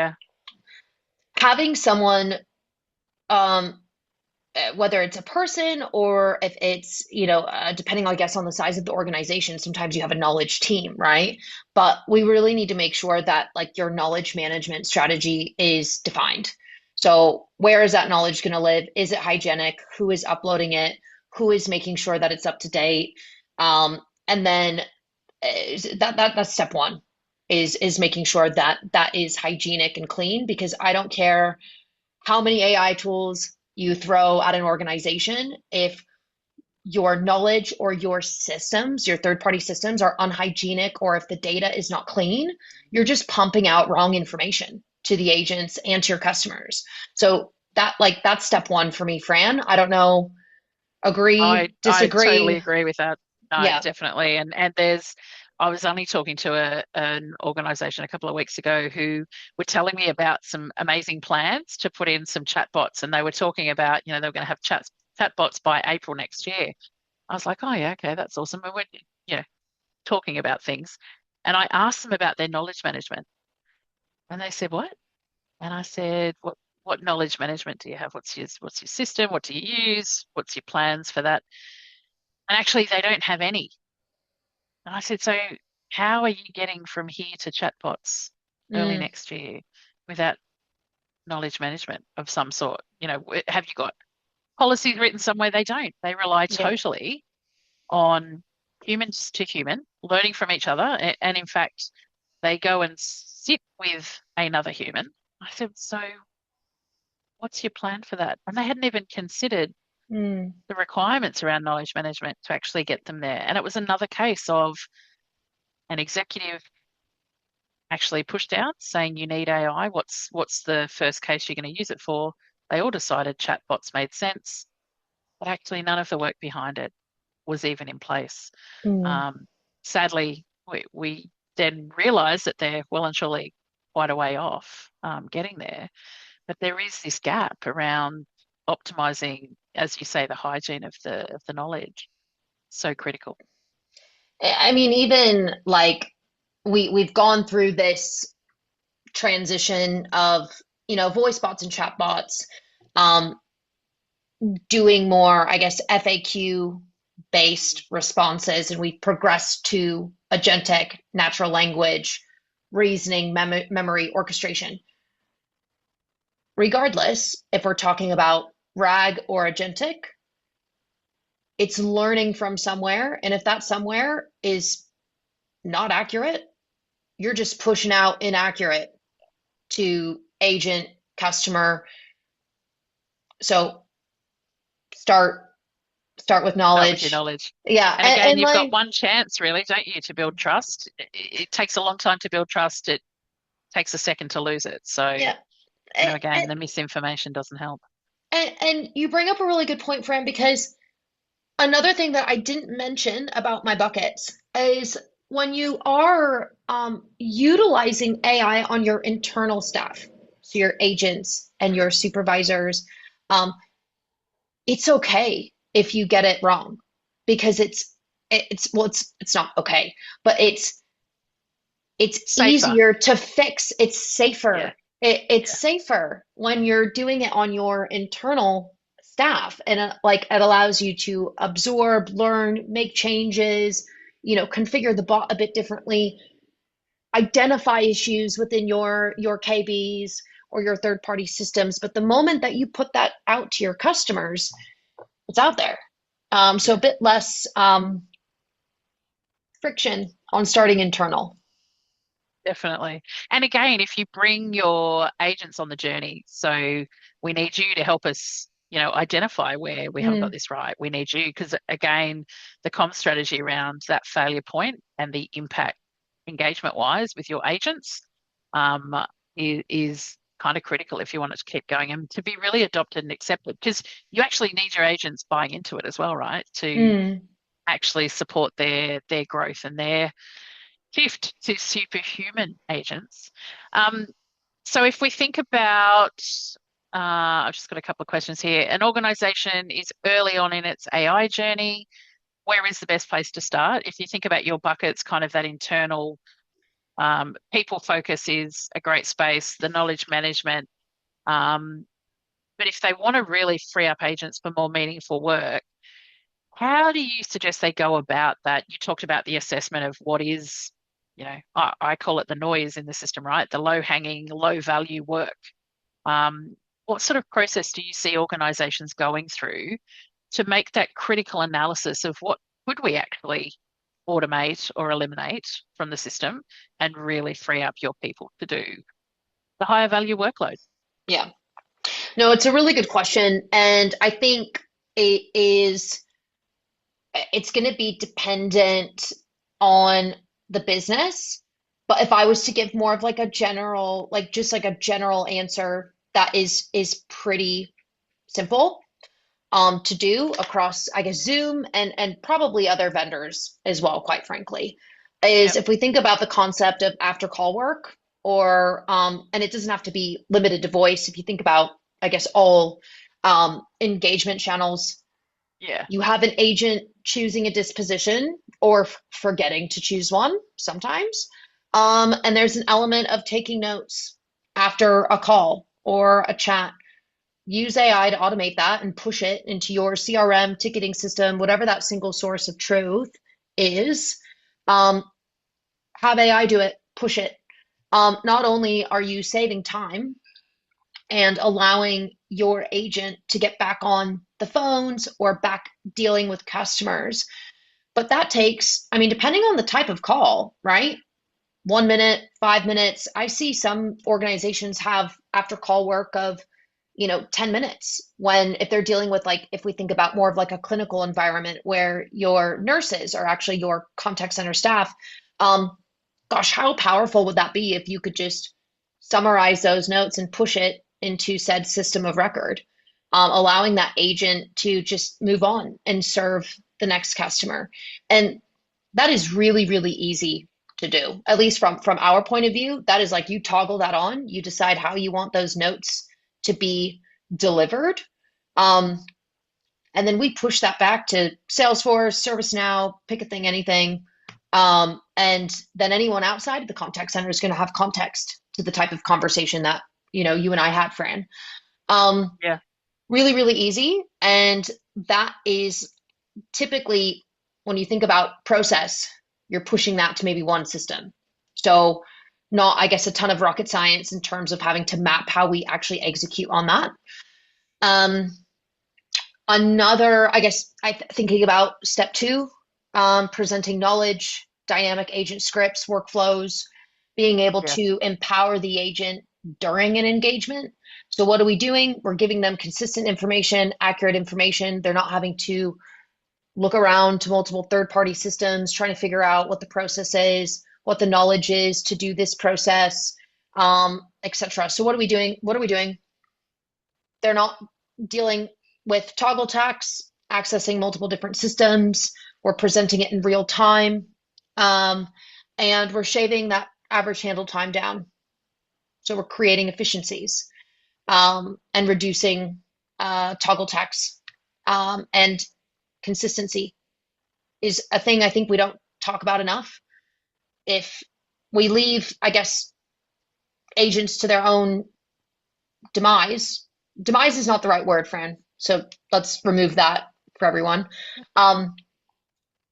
having someone whether it's a person or if it's, depending, I guess, on the size of the organization, sometimes you have a knowledge team, right? But we really need to make sure that like your knowledge management strategy is defined. So where is that knowledge going to live? Is it hygienic? Who is uploading it? Who is making sure that it's up to date? And then that's step one is making sure that that is hygienic and clean, because I don't care how many AI tools you throw at an organization, if your knowledge or your systems, your third-party systems are unhygienic, or if the data is not clean, you're just pumping out wrong information to the agents and to your customers. So that's step one for me, Fran. I don't know, agree, I totally disagree? agree with that. No, Yeah. definitely. And I was only talking to an organization a couple of weeks ago who were telling me about some amazing plans to put in some chatbots, and they were talking about, they were going to have chatbots by April next year. I was like, oh yeah, okay, that's awesome. And we're, talking about things. And I asked them about their knowledge management, and they said, what? And I said, what knowledge management do you have? What's your system? What do you use? What's your plans for that? And actually, they don't have any. And I said, so how are you getting from here to chatbots early Mm, next year without knowledge management of some sort? Have you got policies written somewhere? They don't. They rely yeah. totally on humans to human, learning from each other. And in fact, they go and sit with another human. I said, so what's your plan for that? And they hadn't even considered Mm, the requirements around knowledge management to actually get them there. And it was another case of an executive actually pushed out saying you need AI. What's the first case you're going to use it for? They all decided chatbots made sense, but actually none of the work behind it was even in place. mm. Um, Sadly, we then realised that they're well and truly quite a way off getting there. But there is this gap around optimizing, as you say, the hygiene of the knowledge. So critical. I mean, even like we've gone through this transition of, voice bots and chat bots, um, doing more, I guess, FAQ based responses, and we've progressed to agentic natural language reasoning, memory orchestration. Regardless, if we're talking about RAG or agentic, it's learning from somewhere. And if that somewhere is not accurate, you're just pushing out inaccurate to agent, customer. So start with Start with your knowledge. knowledge. Yeah, And again, and you've got like, one chance, really, don't you, to build trust. It takes a long time to build trust. It takes a second to lose it. So, yeah, and, again, the misinformation doesn't help. and you bring up a really good point, Fran, because another thing that I didn't mention about my buckets is when you are utilizing AI on your internal staff, so your agents and your supervisors, um, it's okay if you get it wrong, because it's not okay, but it's Safer. easier to fix. It's Yeah. safer. It's Yeah. safer when you're doing it on your internal staff, and like it allows you to absorb, learn, make changes, configure the bot a bit differently, identify issues within your KBs or your third party systems. But the moment that you put that out to your customers, it's out there. So a Yeah. bit less friction on starting internal. Definitely. And again, if you bring your agents on the journey, so we need you to help us, identify where we haven't got Mm, this right. We need you because, again, the comm strategy around that failure point and the impact engagement wise with your agents um, is kind of critical if you want it to keep going and to be really adopted and accepted, because you actually need your agents buying into it as well, right? To mm. actually support their growth and their shift to superhuman agents. Um, so if we think about, I've just got a couple of questions here. An organization is early on in its AI journey. Where is the best place to start? If you think about your buckets, kind of that internal people focus is a great space. The knowledge management, um, But if they want to really free up agents for more meaningful work, how do you suggest they go about that? You talked about the assessment of what is, I call it the noise in the system, right? The low-hanging, low-value work. What sort of process do you see organizations going through to make that critical analysis of what could we actually automate or eliminate from the system and really free up your people to do the higher value workload? Yeah. No, it's a really good question. And I think it's going to be dependent on the business. But if I was to give more of like a general, like just like a general answer that is pretty simple to do across, I guess, Zoom and probably other vendors as well, quite frankly, is if we think about the concept of after call work, or and it doesn't have to be limited to voice. If you think about, I guess, all engagement channels, you have an agent choosing a disposition or forgetting to choose one sometimes. And there's an element of taking notes after a call or a chat. Use AI to automate that and push it into your CRM, ticketing system, whatever that single source of truth is. Have AI do it, push it. Not only are you saving time and allowing your agent to get back on the phones or back dealing with customers, but that takes, I mean, depending on the type of call, right? 1 minute, 5 minutes. I see some organizations have after call work of 10 minutes when, if they're dealing with, like, if we think about more of like a clinical environment where your nurses are actually your contact center staff, gosh, how powerful would that be if you could just summarize those notes and push it into said system of record, allowing that agent to just move on and serve the next customer. And that is really, really easy to do, at least from our point of view. That is like, you toggle that on, you decide how you want those notes to be delivered. And then we push that back to Salesforce, ServiceNow, pick a thing, anything. And then anyone outside of the contact center is going to have context to the type of conversation that, you and I had, Fran. Really, really easy. And that is typically, when you think about process, you're pushing that to maybe one system. So not, I guess, a ton of rocket science in terms of having to map how we actually execute on that. Another, I guess, thinking about step 2, presenting knowledge, dynamic agent scripts, workflows, being able to empower the agent during an engagement. So what are we doing? We're giving them consistent information, accurate information. They're not having to look around to multiple third-party systems, trying to figure out what the process is, what the knowledge is to do this process, etc. So what are we doing? They're not dealing with toggle tax, accessing multiple different systems. We're presenting it in real time, and we're shaving that average handle time down. So we're creating efficiencies and reducing toggle tax. And consistency is a thing I think we don't talk about enough. If we leave, I guess, agents to their own demise is not the right word, Fran. So let's remove that for everyone.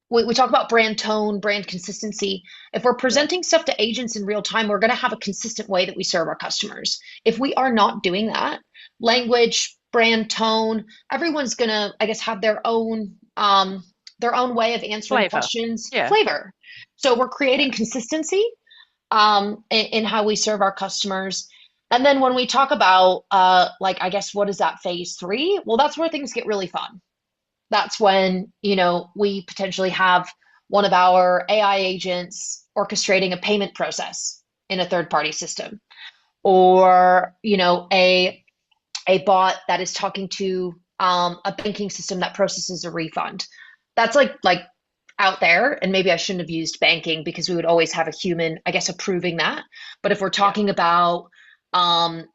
We talk about brand tone, brand consistency. If we're presenting stuff to agents in real time, we're going to have a consistent way that we serve our customers. If we are not doing that, language, brand tone, everyone's going to, I guess, have their own way of answering questions, flavor. So we're creating consistency in how we serve our customers. And then when we talk about, like, I guess, what is that phase 3? Well, that's where things get really fun. That's when, we potentially have one of our AI agents orchestrating a payment process in a third-party system, or, a bot that is talking to a banking system that processes a refund. That's like out there, and maybe I shouldn't have used banking because we would always have a human, I guess, approving that. But if we're talking about, one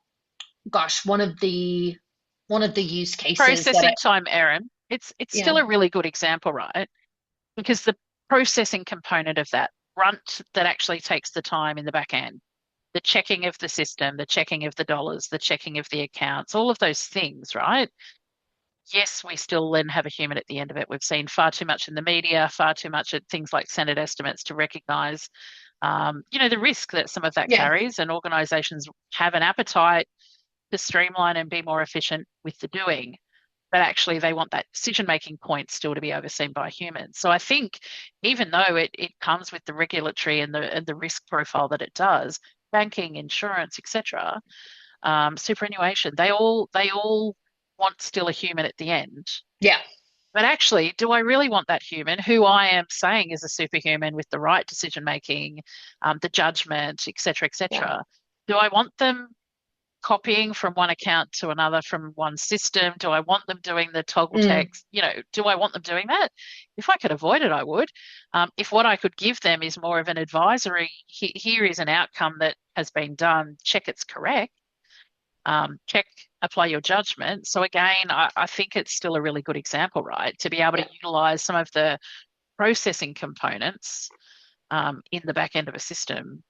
of the use cases, processing time, Erin, it's still a really good example, right? Because the processing component of that grunt that actually takes the time in the back end the checking of the system, the checking of the dollars, the checking of the accounts, all of those things, right? Yes, we still then have a human at the end of it. We've seen far too much in the media, far too much at things like Senate estimates to recognise, the risk that some of that Yeah. carries, and organisations have an appetite to streamline and be more efficient with the doing. But actually, they want that decision-making point still to be overseen by humans. So I think even though it comes with the regulatory and the risk profile that it does, banking, insurance, etc., superannuation, they all want still a human at the end. Yeah. But actually, do I really want that human who I am saying is a superhuman with the right decision making, the judgment, etc., etc.? Do I want them copying from one account to another from one system? Do I want them doing the toggle text? Do I want them doing that? If I could avoid it, I would. If what I could give them is more of an advisory, here is an outcome that has been done, check it's correct, check, apply your judgment. So again, I think it's still a really good example, right? To be able to utilize some of the processing components in the back end of a system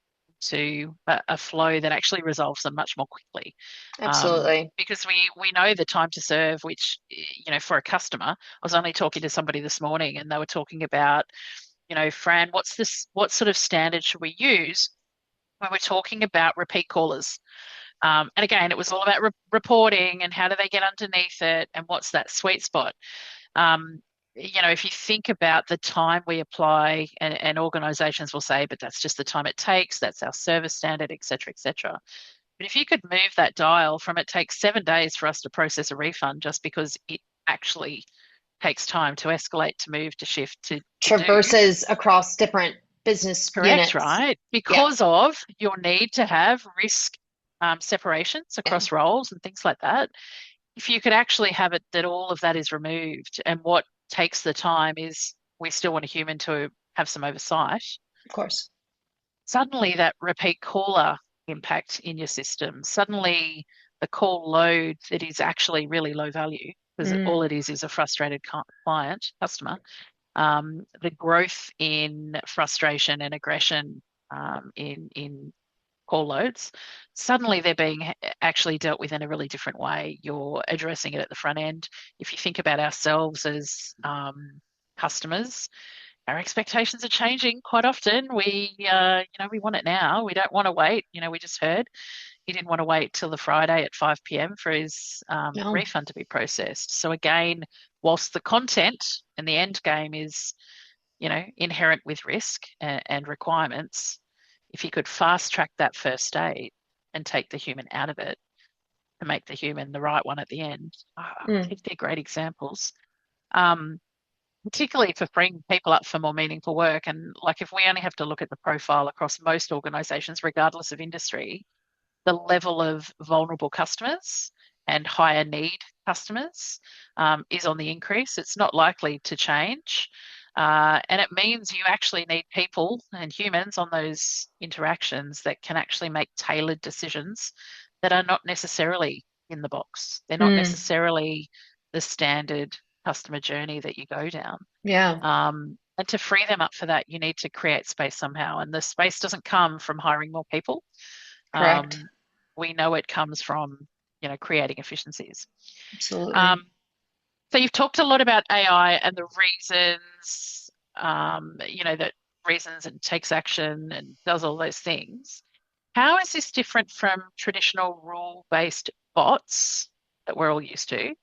to a flow that actually resolves them much more quickly. Absolutely. Because we know the time to serve, which, for a customer, I was only talking to somebody this morning and they were talking about, Fran, what sort of standard should we use when we're talking about repeat callers? And again, it was all about reporting and how do they get underneath it and what's that sweet spot. If you think about the time we apply, and organisations will say, but that's just the time it takes, that's our service standard, et cetera, et cetera. But if you could move that dial from it takes 7 days for us to process a refund just because it actually takes time to escalate, to move, to shift, to traverses across different business units. Correct, right? Because of your need to have risk separations across roles and things like that. If you could actually have it that all of that is removed, and what takes the time is we still want a human to have some oversight. Of course. Suddenly that repeat caller impact in your system, suddenly the call load that is actually really low value, because all it is a frustrated customer, the growth in frustration and aggression in call loads, suddenly they're being actually dealt with in a really different way. You're addressing it at the front end. If you think about ourselves as customers, our expectations are changing quite often. We want it now. We don't want to wait. We just heard he didn't want to wait till the Friday at 5 p.m. for his refund to be processed. So again, whilst the content and the end game is, inherent with risk and requirements, if you could fast track that first state and take the human out of it to make the human the right one at the end, I think they're great examples. Particularly for freeing people up for more meaningful work. And if we only have to look at the profile across most organisations, regardless of industry, the level of vulnerable customers and higher need customers is on the increase. It's not likely to change. And it means you actually need people and humans on those interactions that can actually make tailored decisions that are not necessarily in the box. They're not necessarily the standard customer journey that you go down. And to free them up for that, you need to create space somehow. And the space doesn't come from hiring more people. Correct. We know it comes from, creating efficiencies. Absolutely. So you've talked a lot about AI and the reasons, that reasons and takes action and does all those things. How is this different from traditional rule-based bots that we're all used to?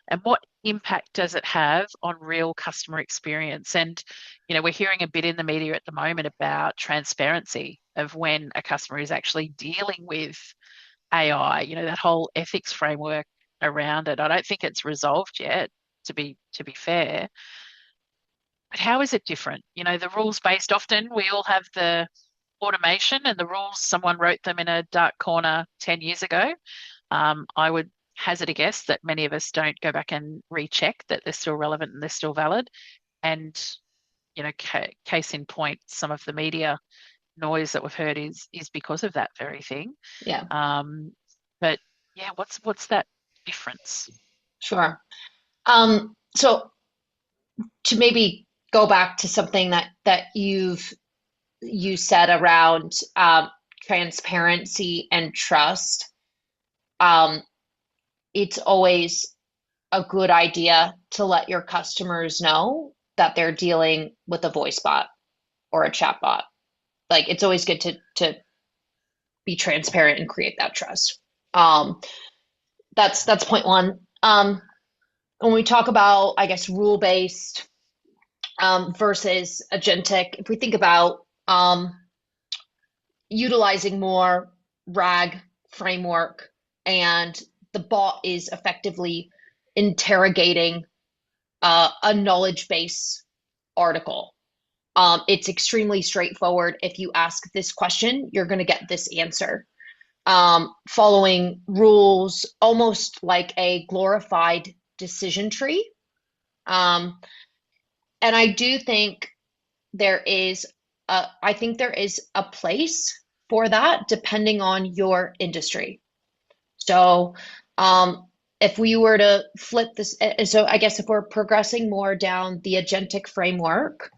And what impact does it have on real customer experience? And, we're hearing a bit in the media at the moment about transparency of when a customer is actually dealing with AI, that whole ethics framework around it. I don't think it's resolved yet, to be fair. But how is it different? The rules-based, often we all have the automation and the rules, someone wrote them in a dark corner 10 years ago. I would hazard a guess that many of us don't go back and recheck that they're still relevant and they're still valid. And, case in point, some of the media noise that we've heard is because of that very thing. But yeah, what's that difference? Sure. So to maybe go back to something that you said around transparency and trust, um, it's always a good idea to let your customers know that they're dealing with a voice bot or a chat bot. Like it's always good to be transparent and create that trust. That's point one. When we talk about, I guess, rule-based versus agentic, if we think about utilizing more RAG framework and the bot is effectively interrogating a knowledge base article. It's extremely straightforward. If you ask this question, you're going to get this answer. Following rules, almost like a glorified decision tree. And I do think there is a place for that depending on your industry. So if we were to flip this, so I guess if we're progressing more down the agentic framework,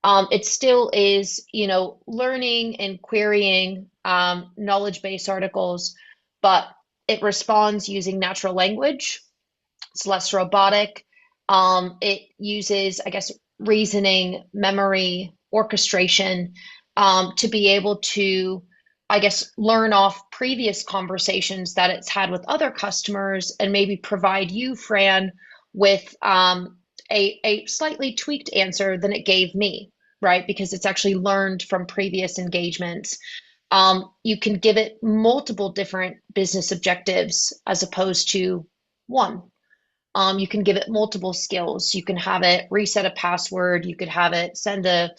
it still is, learning and querying knowledge base articles, but it responds using natural language. It's less robotic. It uses, I guess, reasoning, memory, orchestration to be able to, I guess, learn off previous conversations that it's had with other customers and maybe provide you, Fran, with a slightly tweaked answer than it gave me, right? Because it's actually learned from previous engagements. You can give it multiple different business objectives as opposed to one. You can give it multiple skills. You can have it reset a password. You could have it send an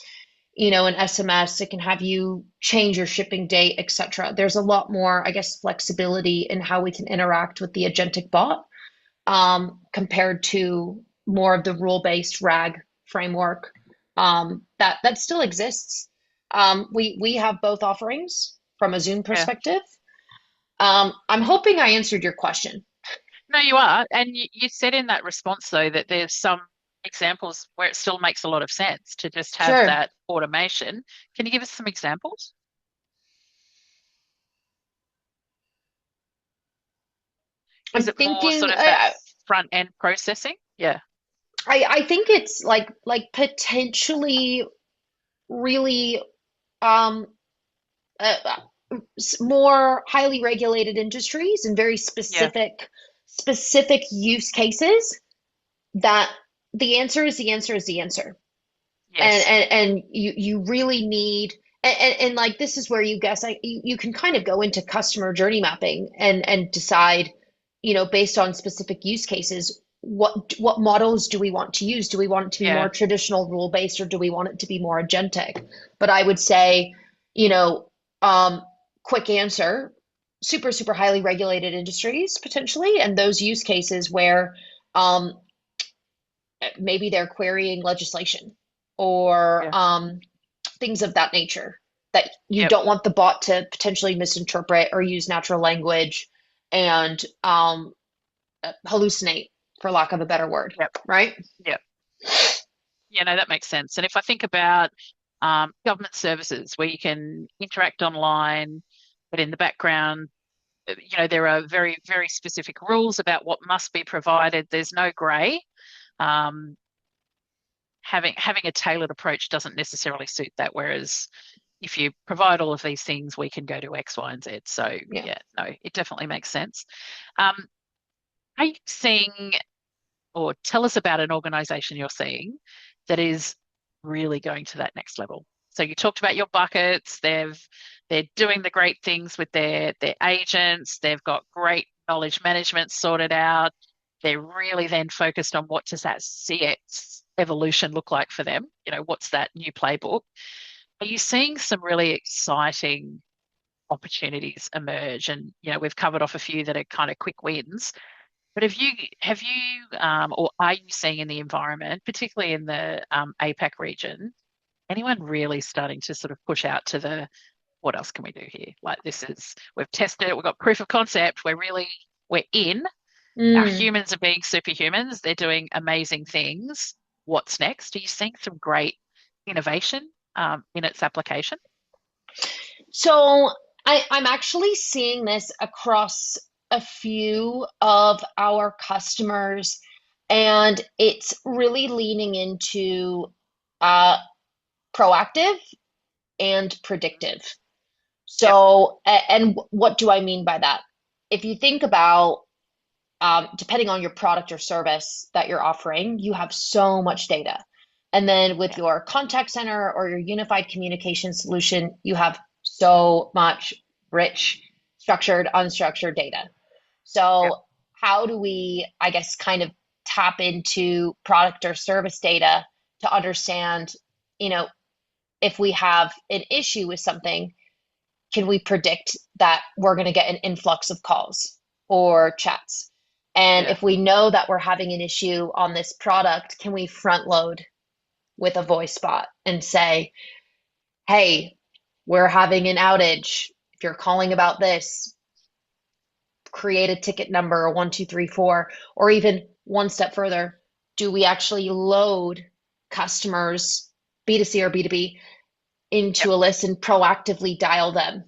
SMS. It can have you change your shipping date, etc. There's a lot more, I guess, flexibility in how we can interact with the agentic bot compared to more of the rule-based RAG framework that still exists. We have both offerings from a Zoom perspective. I'm hoping I answered your question. No, you are. And you said in that response, though, that there's some examples where it still makes a lot of sense to just have Sure. that automation. Can you give us some examples? Is it more thinking, sort of that front end processing? Yeah. I think it's like potentially really um, more highly regulated industries and very specific use cases that the answer is the answer is the answer. Yes. And you really need and like this is where you guess you can kind of go into customer journey mapping and decide, based on specific use cases, what models do we want to use? Do we want it to be more traditional rule based or do we want it to be more agentic? But I would say, quick answer, super, super highly regulated industries potentially, and those use cases where maybe they're querying legislation or things of that nature that you don't want the bot to potentially misinterpret or use natural language and hallucinate, for lack of a better word, right? Yep. Yeah, no, that makes sense. And if I think about government services where you can interact online, but in the background, there are very, very specific rules about what must be provided. There's no grey. Having a tailored approach doesn't necessarily suit that. Whereas if you provide all of these things, we can go to X, Y, and Z. So no, it definitely makes sense. Are you seeing, or tell us about an organisation you're seeing that is really going to that next level? So you talked about your buckets. They're doing the great things with their agents. They've got great knowledge management sorted out. They're really then focused on what does that CX evolution look like for them? What's that new playbook? Are you seeing some really exciting opportunities emerge? And, we've covered off a few that are kind of quick wins. But have you or are you seeing in the environment, particularly in the APAC region, anyone really starting to sort of push out to what else can we do here? Like we've tested it, we've got proof of concept, we're in. Our humans are being superhumans. They're doing amazing things. What's next? Are you seeing some great innovation in its application? So I'm actually seeing this across a few of our customers, and it's really leaning into uh, proactive and predictive. Yep. So, and what do I mean by that? If you think about, depending on your product or service that you're offering, you have so much data. And then with Yeah. your contact center or your unified communication solution, you have so much rich, structured, unstructured data. Yep. So, how do we, I guess, kind of tap into product or service data to understand, you know, if we have an issue with something, can we predict that we're going to get an influx of calls or chats? And Yeah. if we know that we're having an issue on this product, can we front load with a voice bot and say, hey, we're having an outage. If you're calling about this, create a ticket number 1234, or even one step further, do we actually load customers, B2C or B2B, Yep. into a list and proactively dial them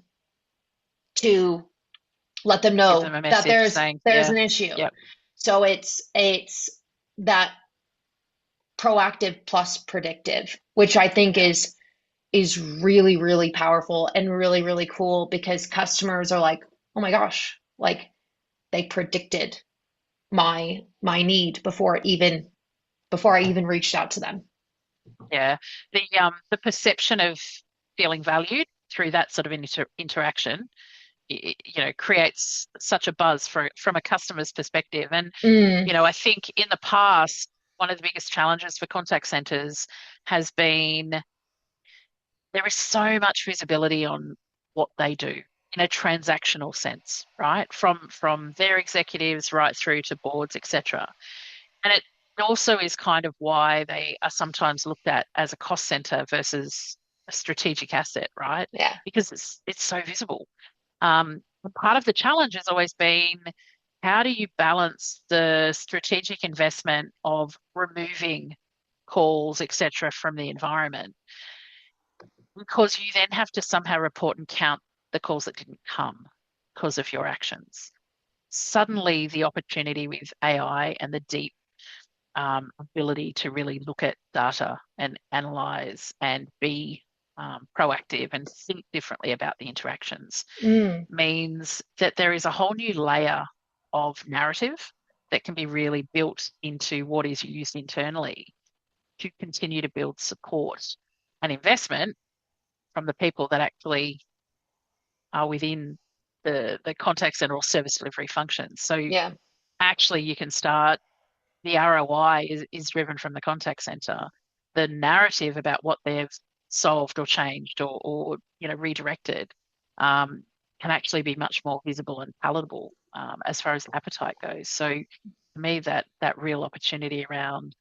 to let them Give them know a that message there's saying, there's yeah, an issue. yep, So it's that proactive plus predictive, which I think yeah, is really, really powerful and really, really cool because customers are like, oh my gosh, like they predicted my need before I even reached out to them. yeah. The perception of feeling valued through that sort of interaction, creates such a buzz from a customer's perspective. And Mm, I think in the past, one of the biggest challenges for contact centers has been there is so much visibility on what they do in a transactional sense, right? From their executives right through to boards, etc. And it also is kind of why they are sometimes looked at as a cost center versus a strategic asset, right? yeah. Because it's so visible. Part of the challenge has always been how do you balance the strategic investment of removing calls, etc., from the environment? Because you then have to somehow report and count the calls that didn't come because of your actions. Suddenly, the opportunity with AI and the deep ability to really look at data and analyze and be proactive and think differently about the interactions Mm, means that there is a whole new layer of narrative that can be really built into what is used internally to continue to build support and investment from the people that actually are within the contact center or service delivery functions. So yeah. actually you can start the ROI is driven from the contact center. The narrative about what they've solved or changed or redirected um, can actually be much more visible and palatable as far as appetite goes. So to me, that real opportunity around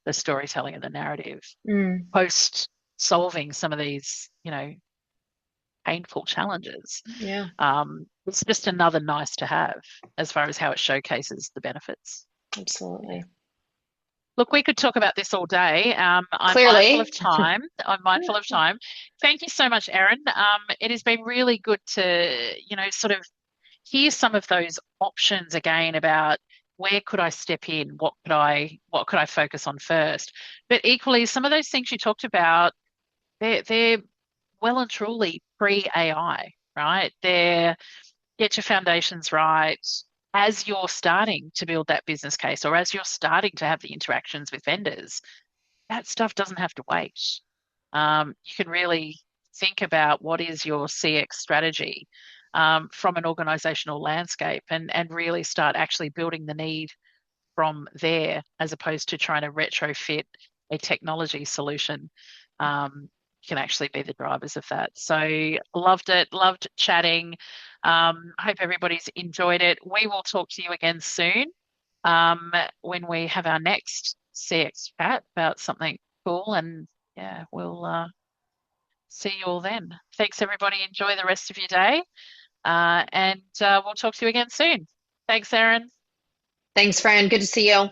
the storytelling and the narrative Mm, post solving some of these, painful challenges, yeah. it's just another nice to have as far as how it showcases the benefits. Absolutely. Look, we could talk about this all day. I'm mindful of Clearly. time. I'm mindful of time. Thank you so much, Erin. It has been really good to, sort of hear some of those options again about where could I step in? What could I focus on first? But equally, some of those things you talked about, they're well and truly pre-AI, right? They're get your foundations right as you're starting to build that business case or as you're starting to have the interactions with vendors. That stuff doesn't have to wait. You can really think about what is your CX strategy from an organizational landscape and really start actually building the need from there as opposed to trying to retrofit a technology solution. Can actually be the drivers of that. So loved it, loved chatting. Hope everybody's enjoyed it. We will talk to you again soon when we have our next CX chat about something cool. And yeah, we'll see you all then. Thanks, everybody. Enjoy the rest of your day. And we'll talk to you again soon. Thanks, Erin. Thanks, Fran. Good to see you.